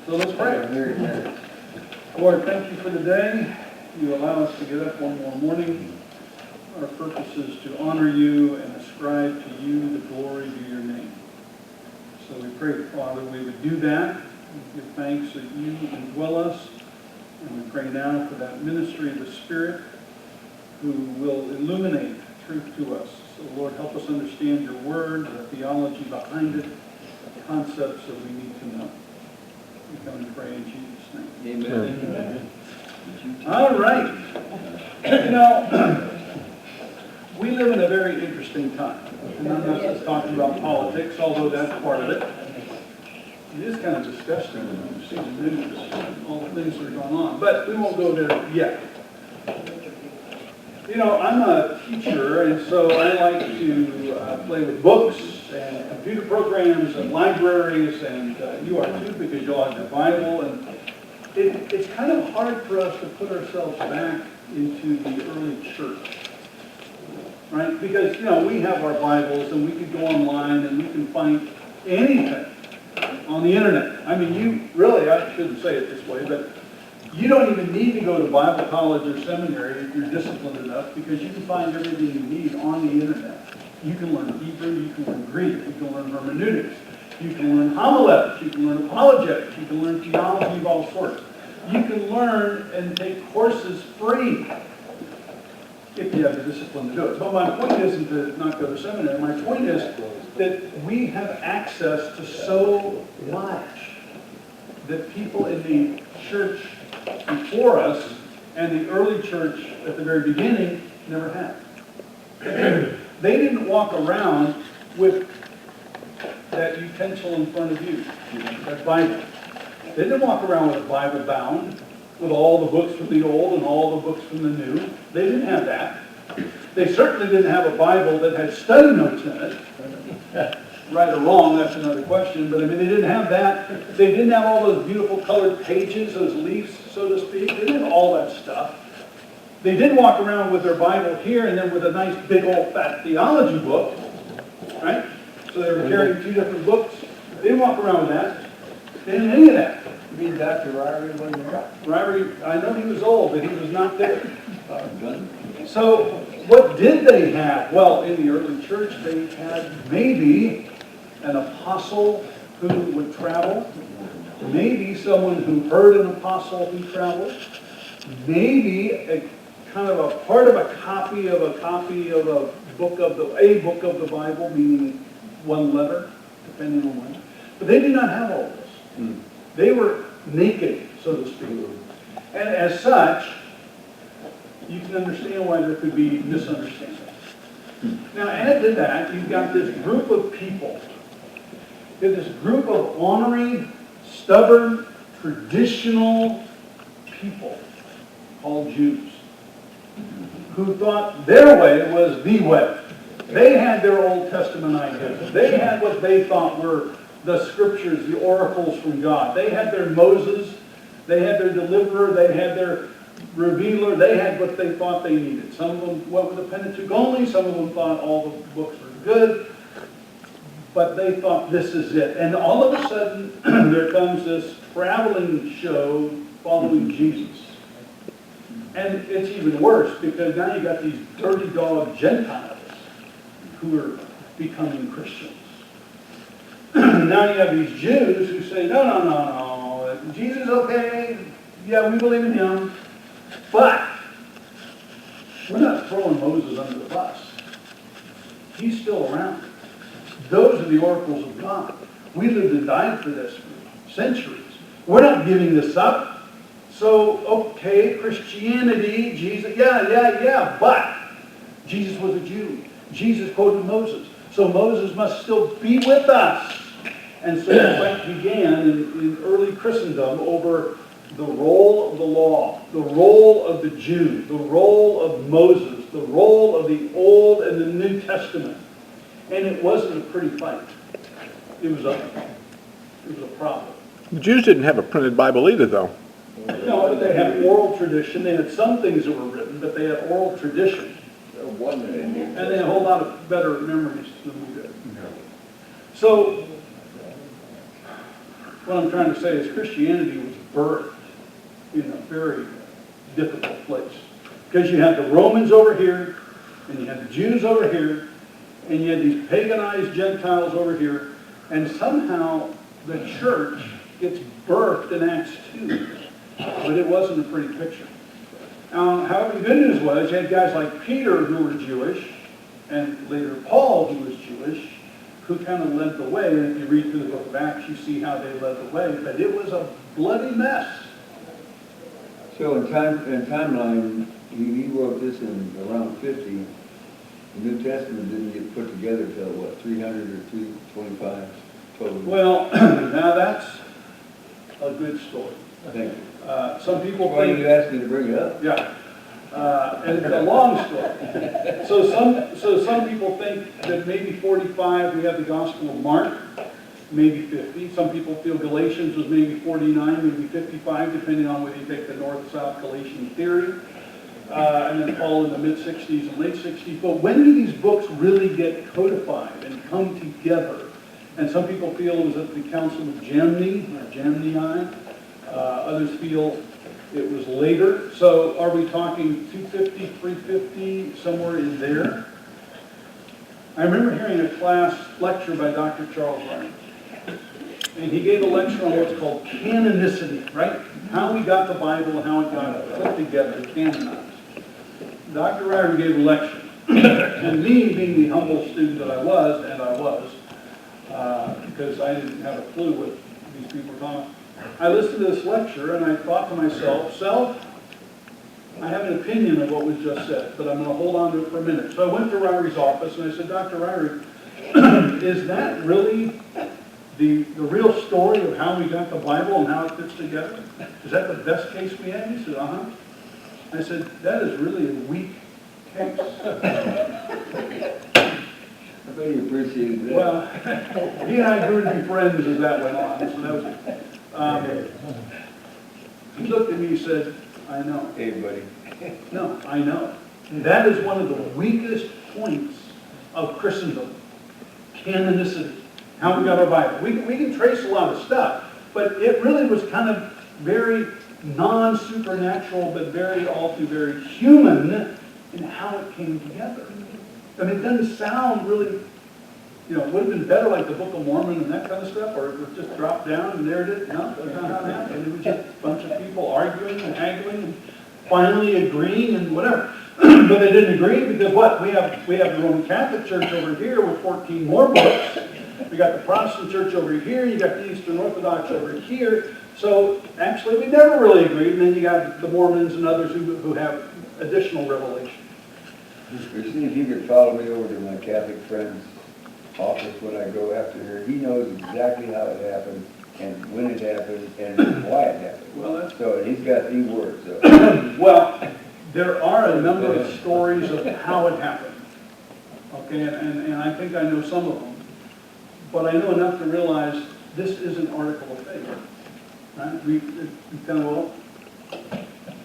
So let's pray. Lord, thank you for the day. You allow us to get up one more morning. Our purpose is to honor you and ascribe to you the glory to your name. So we pray, Father, we would do that. We give thanks that you indwell us. And we pray now for that ministry of the Spirit who will illuminate truth to us. So, Lord, help us understand your word, the theology behind it, the concepts that we need to know. We come and pray in Jesus' name. Amen. Amen. All right. You know, we live in a very interesting time. And I'm not just talking about politics, although that's part of it. It is kind of disgusting when you see the news, all the things that are going on. But we won't go there yet. You know, I'm a teacher, and so I like to play with books and computer programs and libraries, and you are too, because you all have your Bible. And it's kind of hard for us to put ourselves back into the early church, right? Because, you know, we have our Bibles, and we can go online, and we can find anything on the internet. I mean, you really, I shouldn't say it this way, but you don't even need to go to Bible college or seminary if you're disciplined enough, because you can find everything you need on the internet. You can learn Hebrew, you can learn Greek, you can learn hermeneutics, you can learn homiletics, you can learn apologetics, you can learn theology of all sorts. You can learn and take courses free if you have the discipline to do it. But my point isn't to not go to seminary. My point is that we have access to so much that people in the church before us and the early church at the very beginning never had. They didn't walk around with that utensil in front of you, that Bible. They didn't walk around with a Bible bound, with all the books from the Old and all the books from the New. They didn't have that. They certainly didn't have a Bible that had study notes in it. Right or wrong, that's another question. But I mean, they didn't have that. They didn't have all those beautiful colored pages, those leaves, so to speak. They didn't have all that stuff. They did walk around with their Bible here and then with a nice big old fat theology book, right? So they were carrying two different books. They didn't walk around with that. They didn't have any of that. You mean Dr. Ryrie when you're up? Ryrie, I know he was old, but he was not there. So what did they have? Well, in the early church, they had maybe an apostle who would travel, maybe someone who heard an apostle who traveled, maybe a kind of a part of a copy of a book of the Bible, meaning one letter, depending on when. But they did not have all this. They were naked, so to speak. And as such, you can understand why there could be misunderstandings. Now, add to that, you've got this group of people. You've got this group of ornery, stubborn, traditional people called Jews, who thought their way was the way. They had their Old Testament ideas. They had what they thought were the scriptures, the oracles from God. They had their Moses. They had their deliverer. They had their revealer. They had what they thought they needed. Some of them went with the Pentateuch only. Some of them thought all the books were good. But they thought this is it. And all of a sudden, there comes this traveling show following Jesus. And it's even worse, because now you've got these dirty dog Gentiles who are becoming Christians. Now you have these Jews who say, no, Jesus is okay, yeah, we believe in him, but we're not throwing Moses under the bus. He's still around. Those are the oracles of God. We lived and died for this for centuries. We're not giving this up. So, okay, Christianity, Jesus, yeah, but Jesus was a Jew. Jesus quoted Moses. So Moses must still be with us. And so the fight began in early Christendom over the role of the law, the role of the Jew, the role of Moses, the role of the Old and the New Testament. And it wasn't a pretty fight. It was a problem. The Jews didn't have a printed Bible either, though. No, but they had oral tradition. They had some things that were written, but they had oral tradition. And they had a whole lot of better memories than we did. So, what I'm trying to say is Christianity was birthed in a very difficult place. Because you had the Romans over here, and you had the Jews over here, and you had these paganized Gentiles over here, and somehow the church gets birthed in Acts 2. But it wasn't a pretty picture. However, the good news was you had guys like Peter who were Jewish, and later Paul who was Jewish, who kind of led the way. And if you read through the book of Acts, you see how they led the way. But it was a bloody mess. So in timeline, he wrote this in around 50. The New Testament didn't get put together till what, 300 or 325 total? Well, now that's a good story. Thank you. Some people Why think... did you ask me to bring it up? Yeah. And it's a long story. So some people think that maybe 45 we have the Gospel of Mark, maybe 50. Some people feel Galatians was maybe 49, maybe 55, depending on whether you take the north-south Galatian theory. And then Paul in the mid-60s and late 60s. But when do these books really get codified and come together? And some people feel it was at the Council of Jamni, or Jamni. Others feel it was later. So are we talking 250, 350, somewhere in there? I remember hearing a class lecture by Dr. Charles Ryan. And he gave a lecture on what's called canonicity, right? How we got the Bible and how it got put together, canonized. Dr. Ryder gave a lecture. And me, being the humble student that I was, because I didn't have a clue what these people were talking about, I listened to this lecture and I thought to myself, I have an opinion of what was just said, but I'm going to hold on to it for a minute. So I went to Ryder's office and I said, Dr. Ryder, is that really the real story of how we got the Bible and how it fits together? Is that the best case we had? He said, uh-huh. I said, that is really a weak case. I bet you appreciated that. Well, he and I grew to be friends as that went on. So that was, he looked at me and said, I know. Hey, buddy. No, I know. That is one of the weakest points of Christendom. Canonicity. How we got our Bible. We can trace a lot of stuff, but it really was kind of very non-supernatural, but all too very human in how it came together. I mean, it doesn't sound really, it would have been better like the Book of Mormon and that kind of stuff, or it was just dropped down and there it is. No, that's not how it happened. It was just a bunch of people arguing and haggling and finally agreeing and whatever. But they didn't agree because what? We have the Roman Catholic Church over here with 14 more books. We got the Protestant Church over here. You got the Eastern Orthodox over here. So actually, we never really agreed. And then you got the Mormons and others who have additional revelation. See if you could follow me over to my Catholic friend's office when I go after her. He knows exactly how it happened and when it happened and why it happened. Well, so he's got the words. So. Well, there are a number of stories of how it happened. Okay, and I think I know some of them. But I know enough to realize this is an article of faith. Right? We kind of,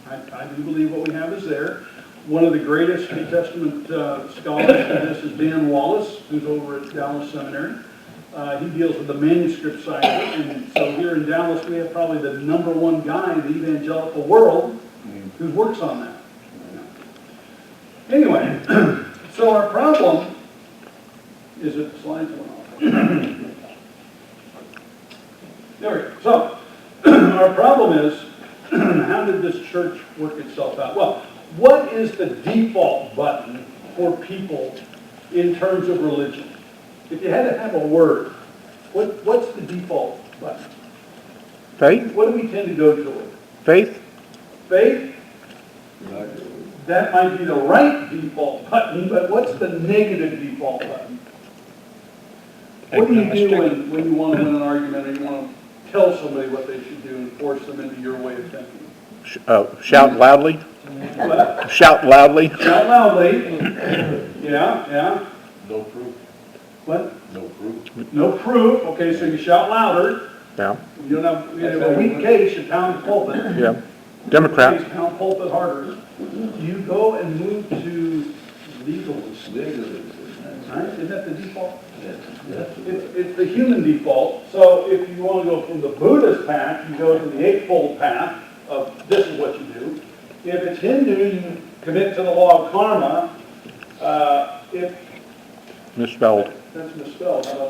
I do believe what we have is there. One of the greatest New Testament scholars of this is Dan Wallace, who's over at Dallas Seminary. He deals with the manuscript side of it. And so here in Dallas, we have probably the #1 guy in the evangelical world who works on that. Anyway, so our problem is that the slides went off. There we go. So, our problem is, how did this church work itself out? Well, what is the default button for people in terms of religion? If you had to have a word, what's the default button? Faith? What do we tend to go toward? Faith? Faith? That might be the right default button, but what's the negative default button? What do you do when you want to win an argument or you want to tell somebody what they should do and force them into your way of thinking? Shout loudly? What? Shout loudly? Shout loudly. Yeah. No proof. What? No proof. No proof. Okay, so you shout louder. Yeah. You have a weak case, you pound the pulpit. Yeah. Democrat. Case, pound pulpit harder. You go and move to legalism. Legalism. Right? Isn't that the default? It's the human default. So if you want to go from the Buddhist path, you go to the Eightfold Path of this is what you do. If it's Hindu, you commit to the law of karma. If Misspelled. that's misspelled, how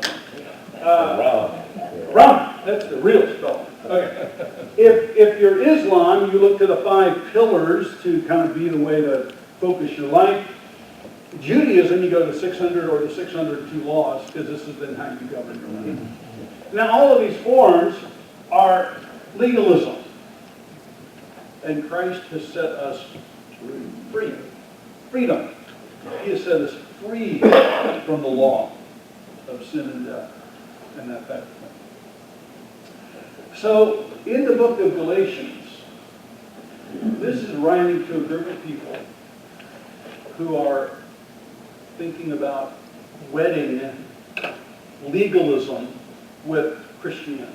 about that? Ram. That's the real spelling. Okay. If you're Islam, you look to the 5 pillars to kind of be the way to focus your life. Judaism, you go to the 600 or the 602 laws, because this has been how you govern your life. Now, all of these forms are legalism. And Christ has set us free. Freedom. He has set us free from the law of sin and death and that type of thing. So, in the book of Galatians, this is writing to a group of people who are thinking about wedding legalism with Christianity.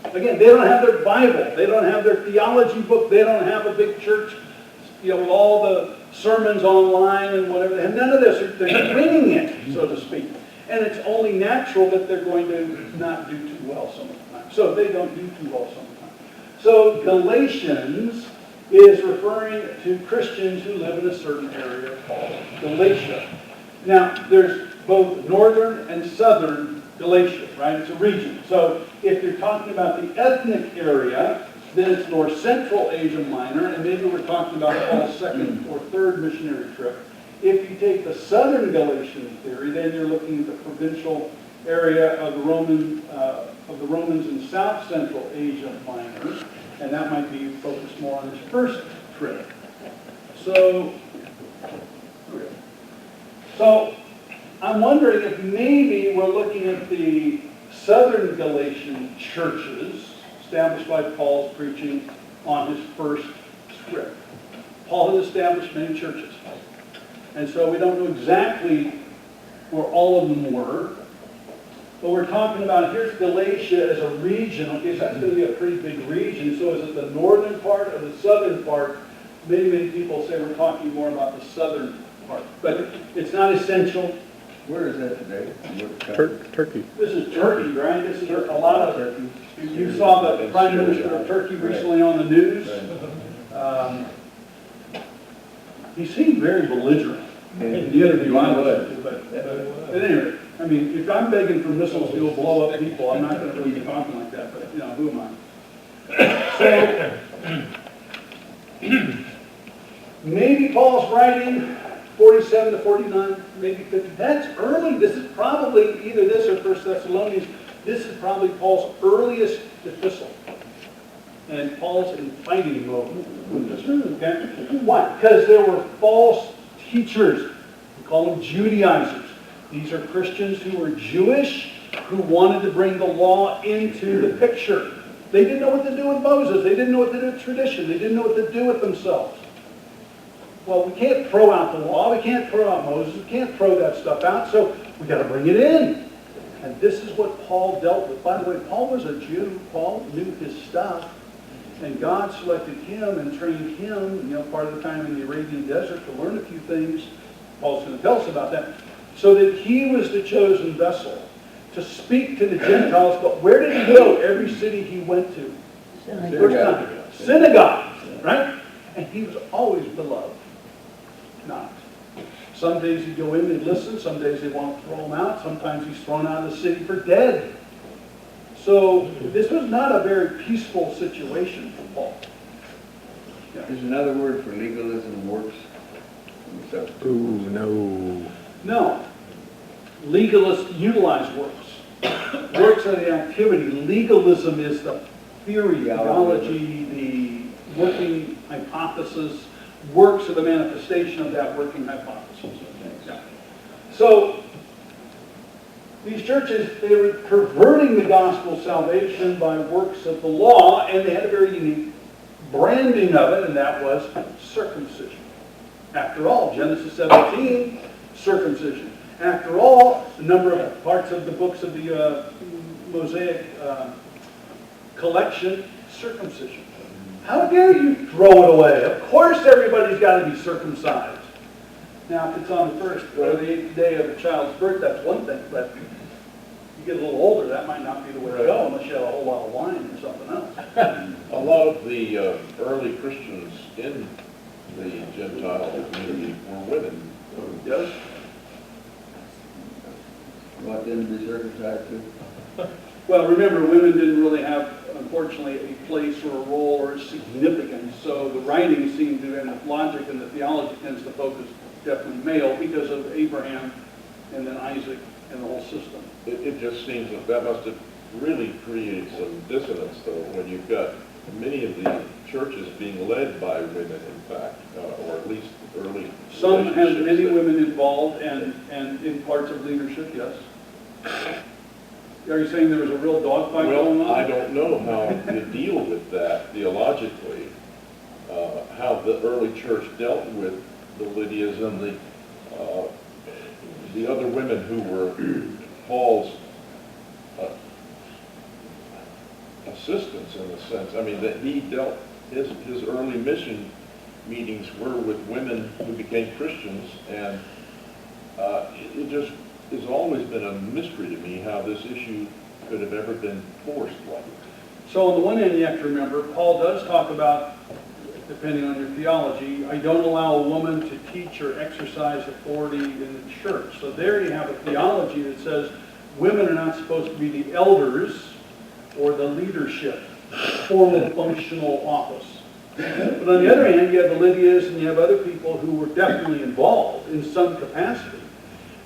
Again, they don't have their Bible. They don't have their theology book. They don't have a big church, with all the sermons online and whatever. And none of this. They're winging it, so to speak. And it's only natural that they're going to not do too well some of the time. So they don't do too well some of the time. So Galatians is referring to Christians who live in a certain area called Galatia. Now, there's both northern and southern Galatia, right? It's a region. So if you're talking about the ethnic area, then it's North Central Asia Minor, and maybe we're talking about Paul's second or third missionary trip. If you take the southern Galatian theory, then you're looking at the provincial area of the Romans in South Central Asia Minor, and that might be focused more on his first trip. So I'm wondering if maybe we're looking at the southern Galatian churches established by Paul's preaching on his first trip. Paul has established many churches. And so we don't know exactly where all of them were. But we're talking about, here's Galatia as a region. Okay, so that's going to be a pretty big region. So is it the northern part or the southern part? Many people say we're talking more about the southern part. But it's not essential. Where is that today? Turkey. This is Turkey, right? This is a lot of Turkey. You saw the Prime Minister of Turkey recently on the news. He seemed very belligerent in the interview I listened to. But anyway, I mean, if I'm begging for missiles to go blow up people, I'm not going to really be talking like that. But, who am I? So, maybe Paul's writing 47 to 49, maybe 50. That's early. This is probably either this or 1 Thessalonians. This is probably Paul's earliest epistle. And Paul's in fighting mode with this. Okay? Why? Because there were false teachers. We call them Judaizers. These are Christians who were Jewish, who wanted to bring the law into the picture. They didn't know what to do with Moses. They didn't know what to do with tradition. They didn't know what to do with themselves. Well, we can't throw out the law. We can't throw out Moses. We can't throw that stuff out. So we got to bring it in. And this is what Paul dealt with. By the way, Paul was a Jew. Paul knew his stuff. And God selected him and trained him, part of the time in the Arabian desert to learn a few things. Paul's going to tell us about that. So that he was the chosen vessel to speak to the Gentiles. But where did he go? Every city he went to. Synagogue. Right? And he was always beloved. Not. Some days he'd go in and listen. Some days they want to throw him out. Sometimes he's thrown out of the city for dead. So this was not a very peaceful situation for Paul. Yeah. There's another word for legalism, works. Ooh, no. No. Legalists utilize works. Works are the activity. Legalism is the theory, theology, the working hypothesis. Works are the manifestation of that working hypothesis. Yeah. So these churches, they were perverting the gospel of salvation by works of the law, and they had a very unique branding of it, and that was circumcision. After all, Genesis 17, circumcision. After all, a number of parts of the books of the Mosaic collection, circumcision. How dare you throw it away? Of course everybody's got to be circumcised. Now, if it's on the first or the 8th day of a child's birth, that's one thing, but you get a little older, that might not be the way to go unless you have a whole lot of wine or something else. A lot of the early Christians in the Gentile community were women. Yes? What, then be circumcised too? Well, remember, women didn't really have, unfortunately, a place or a role or a significance. So the writings seem to, and the logic and the theology tends to focus definitely male because of Abraham and then Isaac and the whole system. It just seems that must have really created some dissonance, though, when you've got many of the churches being led by women, in fact, or at least early. Some have many relationships that- women involved and in parts of leadership, yes. Are you saying there was a real dogfight going on? Well, I don't know how you deal with that theologically, how the early church dealt with the Lydias and the other women who were Paul's assistants in a sense. I mean, that he dealt, his early mission meetings were with women who became Christians, and it just has always been a mystery to me how this issue could have ever been forced like it. So on the one hand, you have to remember, Paul does talk about, depending on your theology, I don't allow a woman to teach or exercise authority in the church. So there you have a theology that says women are not supposed to be the elders or the leadership, formal functional office. But on the other hand, you have the Lydias and you have other people who were definitely involved in some capacity.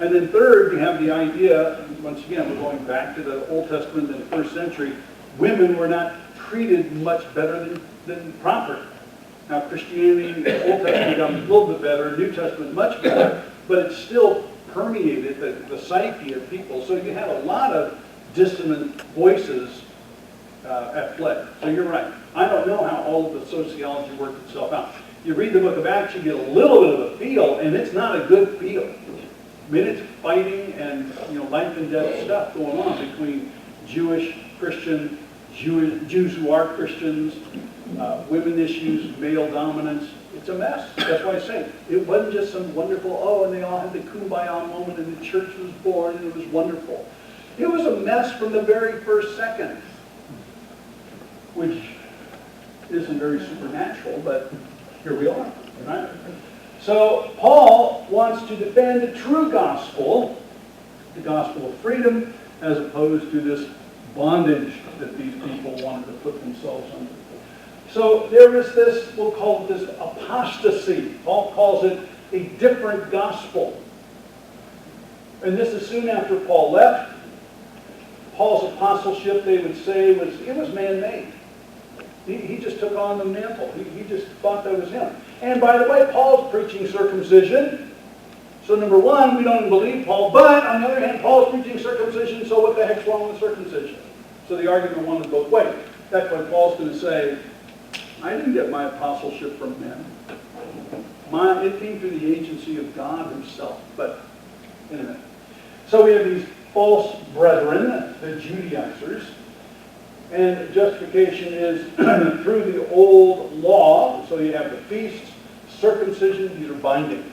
And then third, you have the idea, once again, we're going back to the Old Testament and the first century, women were not treated much better than property. Now, Christianity, the Old Testament got a little bit better, New Testament much better, but it still permeated the psyche of people. So you had a lot of dissonant voices at play. So you're right. I don't know how all of the sociology worked itself out. You read the book of Acts, you get a little bit of a feel, and it's not a good feel. I mean, it's fighting and life and death stuff going on between Jewish, Christian, Jews who are Christians, women issues, male dominance. It's a mess. That's why I say it wasn't just some wonderful, and they all had the kumbaya moment and the church was born and it was wonderful. It was a mess from the very first second, which isn't very supernatural, but here we are, right? So Paul wants to defend the true gospel, the gospel of freedom, as opposed to this bondage that these people wanted to put themselves under. So there is this, we'll call it this apostasy. Paul calls it a different gospel. And this is soon after Paul left. Paul's apostleship, they would say, was man-made. He just took on the mantle. He just thought that was him. And by the way, Paul's preaching circumcision. So number one, we don't believe Paul. But on the other hand, Paul's preaching circumcision, so what the heck's wrong with circumcision? So the argument went both ways. That's why Paul's going to say, I didn't get my apostleship from men. It came through the agency of God himself. But anyway. So we have these false brethren, the Judaizers. And justification is through the old law. So you have the feasts, circumcision, these are binding.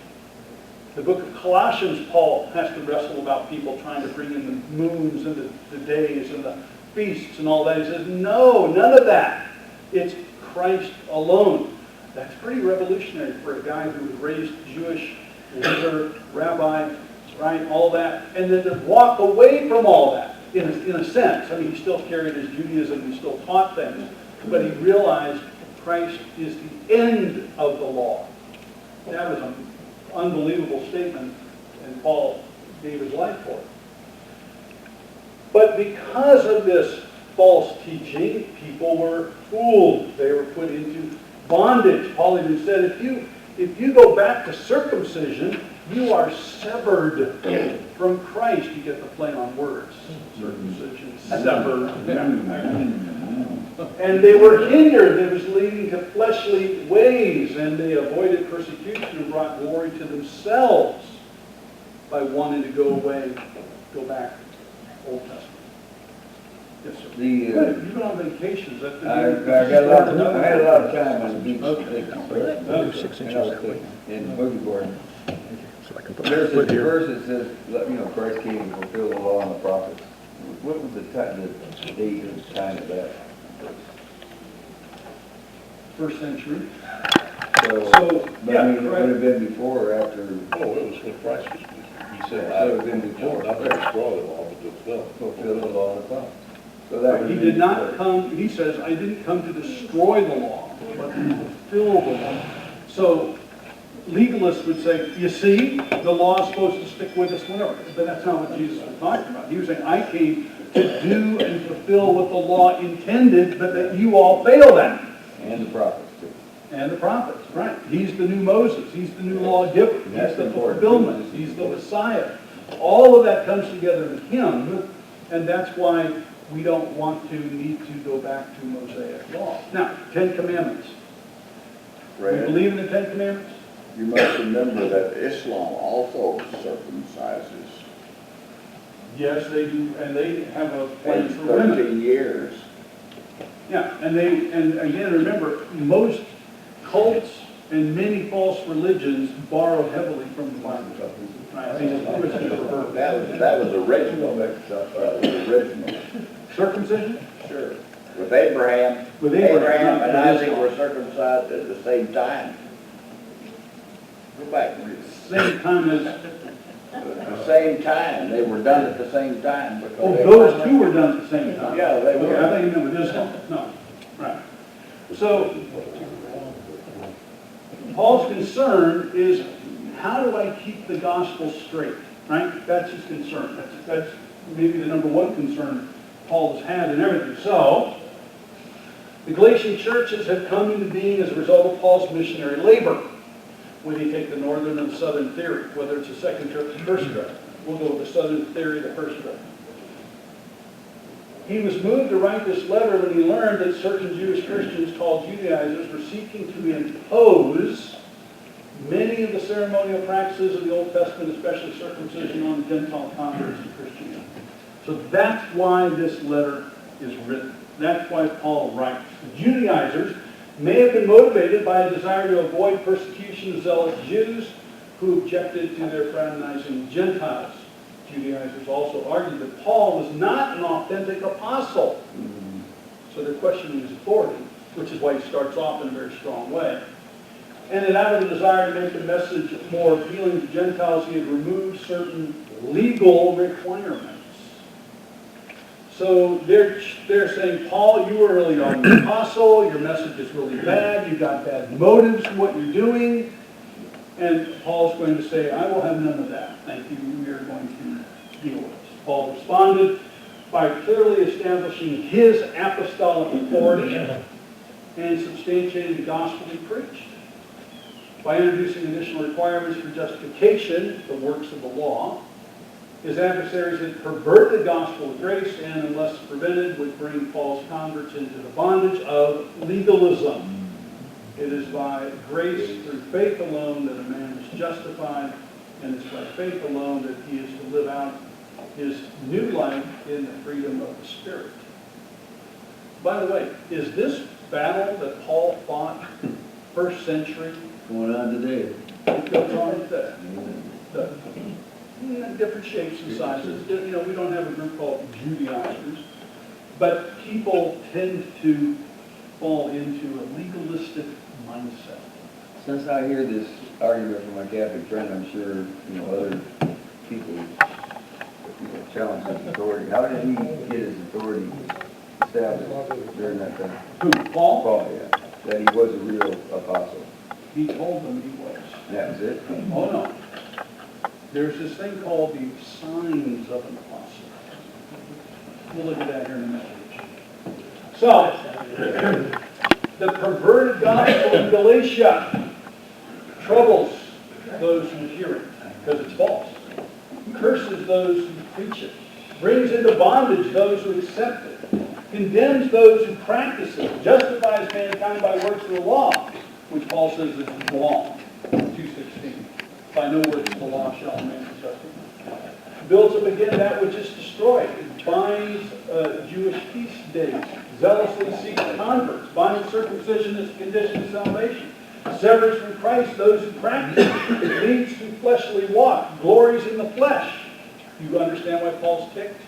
The book of Colossians, Paul has to wrestle about people trying to bring in the moons and the days and the feasts and all that. He says, no, none of that. It's Christ alone. That's pretty revolutionary for a guy who was raised Jewish, leader, rabbi, right, all that. And then to walk away from all that. In a sense, I mean, he still carried his Judaism, he still taught things, but he realized Christ is the end of the law. That was an unbelievable statement, and Paul gave his life for it. But because of this false teaching, people were fooled. They were put into bondage. Paul even said, if you go back to circumcision, you are severed from Christ. You get the play on words. Circumcision, severed. And they were hindered. It was leading to fleshly ways, and they avoided persecution and brought glory to themselves by wanting to go away, go back, Old Testament. Yes, sir. Good. You've been on vacations. I had a lot of time on the beach. Do 6 inches. In boogie board. So I can put There's my a foot here. verse that says, Christ came to fulfill the law and the prophets. What was the time, the date and time of that? First century. So, but yeah, I mean, it correct. would have been before or after, Oh, it was when Christ was speaking. He said, That would have been before. Not to destroy the law, but to fulfill. fulfill the law of God. So that would He have did been not before. come, he says, I didn't come to destroy the law, but to fulfill the law. So legalists would say, you see, the law is supposed to stick with us whenever. But that's not what Jesus was talking about. He was saying, I came to do and fulfill what the law intended, but that you all failed at it. And the prophets too. And the prophets, right. He's the new Moses. He's the new lawgiver. That's He's the important. fulfillment. He's the Messiah. All of that comes together in him, and that's why we don't want to need to go back to Mosaic law. Now, Ten Commandments. We Fred, believe in the Ten Commandments? you must remember that Islam also circumcises. Yes, they do, and they have a place In for women. 13 years. Yeah, and again, remember, most cults and many false religions borrow heavily from the Bible. Right? I think it's Christian pervert. That was original. That was original. Circumcision? Sure. With Abraham. With Abraham, Abraham and that is Isaac wrong. were circumcised at the same time. Go back and read it. Same time as, At the same time. They were done at the same time. because oh, they those two were done at the same time. Yeah, they were. Okay, I think you meant with Islam. No, right. So, Paul's concern is, how do I keep the gospel straight? Right? That's his concern. That's maybe the number one concern Paul has had in everything. So, the Galatian churches have come into being as a result of Paul's missionary labor. Whether you take the northern and southern theory, whether it's a second trip or first trip. We'll go with the southern theory, the first trip. He was moved to write this letter when he learned that certain Jewish Christians called Judaizers were seeking to impose many of the ceremonial practices of the Old Testament, especially circumcision, on Gentile converts to Christianity. So that's why this letter is written. That's why Paul writes. The Judaizers may have been motivated by a desire to avoid persecution of zealous Jews who objected to their fraternizing Gentiles. Judaizers also argued that Paul was not an authentic apostle. So they're questioning his authority, which is why he starts off in a very strong way. And that out of a desire to make the message more appealing to Gentiles, he had removed certain legal requirements. So they're saying, Paul, you were really not an apostle, your message is really bad, you got bad motives in what you're doing. And Paul's going to say, I will have none of that. Thank you, we are going to deal with this. Paul responded by clearly establishing his apostolic authority and substantiating the gospel he preached. By introducing additional requirements for justification, the works of the law, his adversaries had perverted the gospel of grace and, unless prevented, would bring false converts into the bondage of legalism. It is by grace through faith alone that a man is justified, and it's by faith alone that he is to live out his new life in the freedom of the Spirit. By the way, is this battle that Paul fought first century? Going on today. It goes on today. Different shapes and sizes. You know, we don't have a group called Judaizers, but people tend to fall into a legalistic mindset. Since I hear this argument from my Catholic friend, I'm sure, other people challenge his authority. How did he get his authority established during that time? Who? Paul? Paul, yeah. That he was a real apostle. He told them he was. That was it? Oh, no. There's this thing called the signs of an apostle. We'll look at that here in a minute. So, the perverted gospel in Galatia troubles those who hear it because it's false. Curses those who preach it. Brings into bondage those who accept it. Condemns those who practice it. Justifies mankind by works of the law, which Paul says is wrong. 2:16. By no works of the law shall a man be justified. Builds up again that which is destroyed. It binds Jewish feast days. Zealously seeks converts. Binds circumcision as a condition of salvation. Severs from Christ those who practice it. Leads to fleshly walk. Glories in the flesh. You understand why Paul's ticked?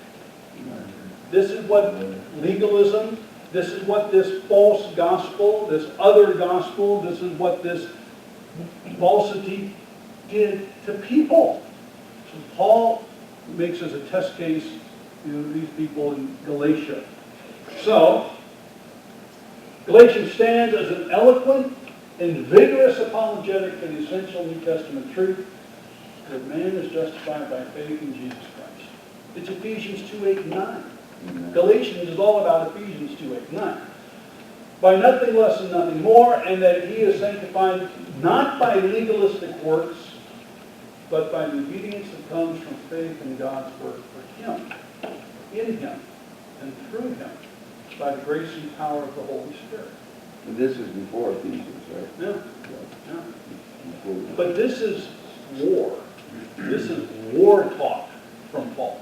This is what legalism, this is what this false gospel, this other gospel, this is what this falsity did to people. So Paul makes as a test case, these people in Galatia. So, Galatians stands as an eloquent and vigorous apologetic for the essential New Testament truth that man is justified by faith in Jesus Christ. It's Ephesians 2:8-9. Galatians is all about Ephesians 2:8-9. By nothing less and nothing more, and that he is sanctified not by legalistic works, but by the obedience that comes from faith in God's work for him, in him, and through him, by the grace and power of the Holy Spirit. And this is before Ephesians, right? Yeah, Yeah. yeah. Before- But this is war. This is war talk from Paul.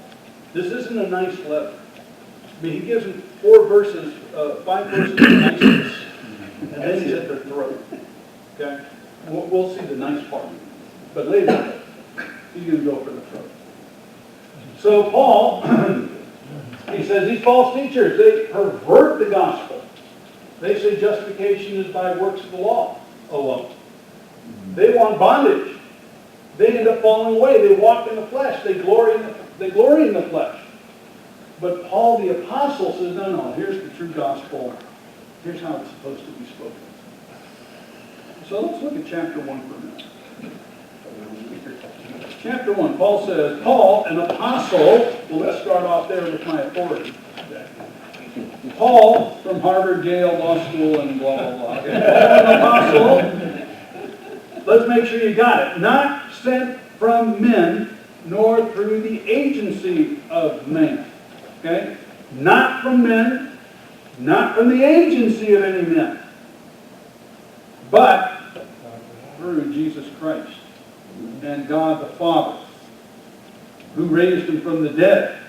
This isn't a nice letter. I mean, he gives them 5 verses of niceness, and then he's at their throat. Okay? We'll see the nice part. But later, he's going to go for the throat. So Paul, he says these false teachers, they pervert the gospel. They say justification is by works of the law alone. They want bondage. They end up falling away. They walk in the flesh. They glory in the flesh. But Paul the apostle says, no, here's the true gospel. Here's how it's supposed to be spoken. So let's look at chapter 1 for a minute. Chapter 1, Paul says, Paul, an apostle. Well, let's start off there with my authority. Paul, from Harvard, Yale, Law School, and blah, blah, blah. Okay. Paul, an apostle. Let's make sure you got it. Not sent from men, nor through the agency of man. Okay? Not from men, not from the agency of any men, but through Jesus Christ and God the Father, who raised him from the dead,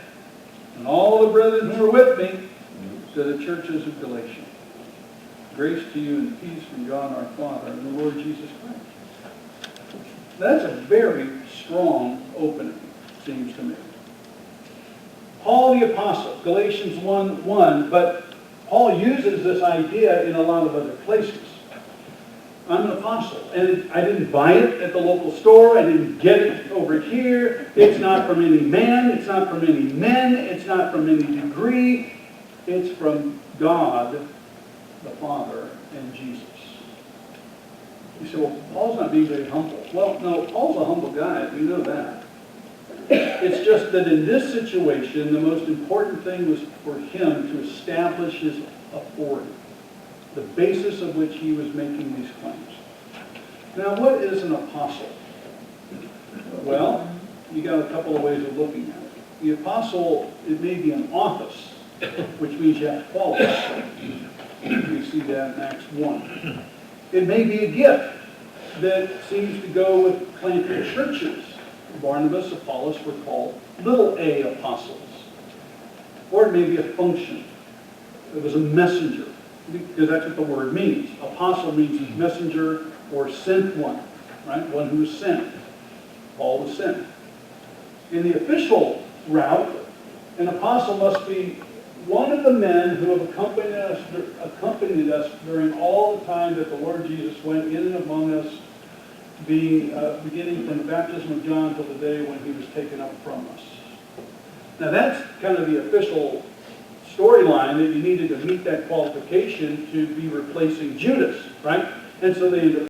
and all the brethren who are with me, to the churches of Galatia. Grace to you and peace from God our Father and the Lord Jesus Christ. That's a very strong opening, seems to me. Paul the Apostle, Galatians 1:1, but Paul uses this idea in a lot of other places. I'm an apostle, and I didn't buy it at the local store. I didn't get it over here. It's not from any man. It's not from any men. It's not from any degree. It's from God, the Father, and Jesus. You say, well, Paul's not being very humble. Well, no, Paul's a humble guy. We know that. It's just that in this situation, the most important thing was for him to establish his authority, the basis of which he was making these claims. Now, what is an apostle? Well, you got a couple of ways of looking at it. The apostle, it may be an office, which means you have to qualify. We see that in Acts 1. It may be a gift that seems to go with planting churches. Barnabas, Apollos were called little a apostles. Or it may be a function. It was a messenger, because that's what the word means. Apostle means messenger or sent one, right? One who was sent. Paul was sent. In the official route, an apostle must be one of the men who have accompanied us during all the time that the Lord Jesus went in and among us, beginning from the baptism of John till the day when he was taken up from us. Now that's kind of the official storyline, that you needed to meet that qualification to be replacing Judas, right? And so they end up